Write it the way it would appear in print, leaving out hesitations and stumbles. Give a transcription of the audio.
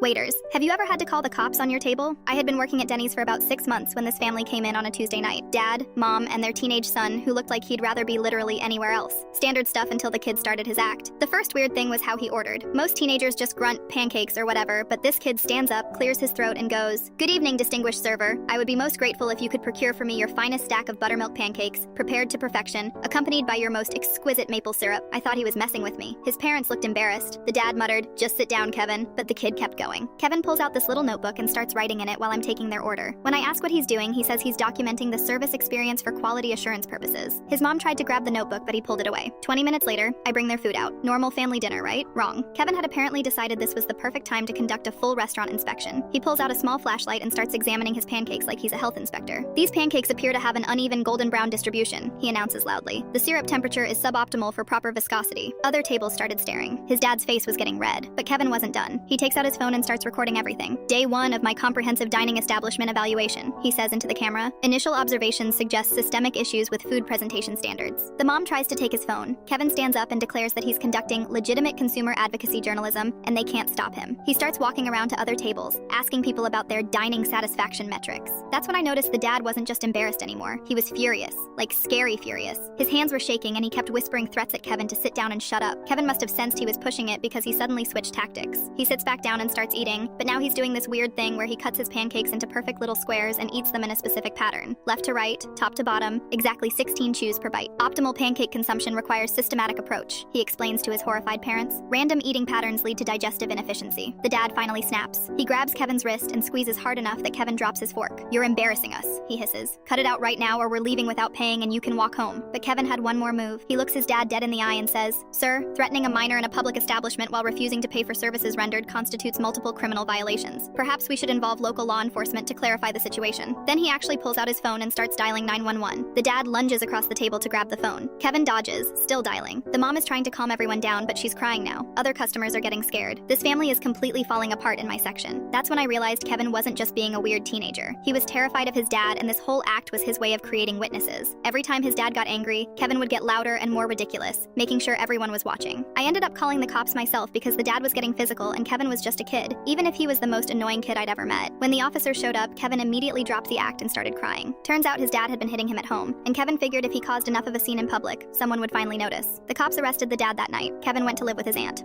Waiters, have you ever had to call the cops on your table? I had been working at Denny's for about 6 months when this family came in on a Tuesday night. Dad, mom, and their teenage son, who looked like he'd rather be literally anywhere else. Standard stuff until the kid started his act. The first weird thing was how he ordered. Most teenagers just grunt pancakes or whatever, but this kid stands up, clears his throat, and goes, "Good evening, distinguished server. I would be most grateful if you could procure for me your finest stack of buttermilk pancakes, prepared to perfection, accompanied by your most exquisite maple syrup." I thought he was messing with me. His parents looked embarrassed. The dad muttered, "Just sit down, Kevin," but the kid kept going. Kevin pulls out this little notebook and starts writing in it while I'm taking their order. When I ask what he's doing, he says he's documenting the service experience for quality assurance purposes. His mom tried to grab the notebook, but he pulled it away. 20 minutes later, I bring their food out. Normal family dinner, right? Wrong. Kevin had apparently decided this was the perfect time to conduct a full restaurant inspection. He pulls out a small flashlight and starts examining his pancakes like he's a health inspector. "These pancakes appear to have an uneven golden brown distribution," he announces loudly. "The syrup temperature is suboptimal for proper viscosity." Other tables started staring. His dad's face was getting red, but Kevin wasn't done. He takes out his phone and starts recording everything. "Day 1 of my comprehensive dining establishment evaluation," he says into the camera. "Initial observations suggest systemic issues with food presentation standards." The mom tries to take his phone. Kevin stands up and declares that he's conducting legitimate consumer advocacy journalism, and they can't stop him. He starts walking around to other tables, asking people about their dining satisfaction metrics. That's when I noticed the dad wasn't just embarrassed anymore. He was furious, like scary furious. His hands were shaking and he kept whispering threats at Kevin to sit down and shut up. Kevin must have sensed he was pushing it because he suddenly switched tactics. He sits back down and starts eating, but now he's doing this weird thing where he cuts his pancakes into perfect little squares and eats them in a specific pattern. Left to right, top to bottom, exactly 16 chews per bite. "Optimal pancake consumption requires systematic approach," he explains to his horrified parents. "Random eating patterns lead to digestive inefficiency." The dad finally snaps. He grabs Kevin's wrist and squeezes hard enough that Kevin drops his fork. "You're embarrassing us," he hisses. "Cut it out right now or we're leaving without paying and you can walk home." But Kevin had one more move. He looks his dad dead in the eye and says, "Sir, threatening a minor in a public establishment while refusing to pay for services rendered constitutes multiple criminal violations. Perhaps we should involve local law enforcement to clarify the situation." Then he actually pulls out his phone and starts dialing 911. The dad lunges across the table to grab the phone. Kevin dodges, still dialing. The mom is trying to calm everyone down, but she's crying now. Other customers are getting scared. This family is completely falling apart in my section. That's when I realized Kevin wasn't just being a weird teenager. He was terrified of his dad, and this whole act was his way of creating witnesses. Every time his dad got angry, Kevin would get louder and more ridiculous, making sure everyone was watching. I ended up calling the cops myself because the dad was getting physical and Kevin was just a kid, even if he was the most annoying kid I'd ever met. When the officer showed up, Kevin immediately dropped the act and started crying. Turns out his dad had been hitting him at home, and Kevin figured if he caused enough of a scene in public, someone would finally notice. The cops arrested the dad that night. Kevin went to live with his aunt.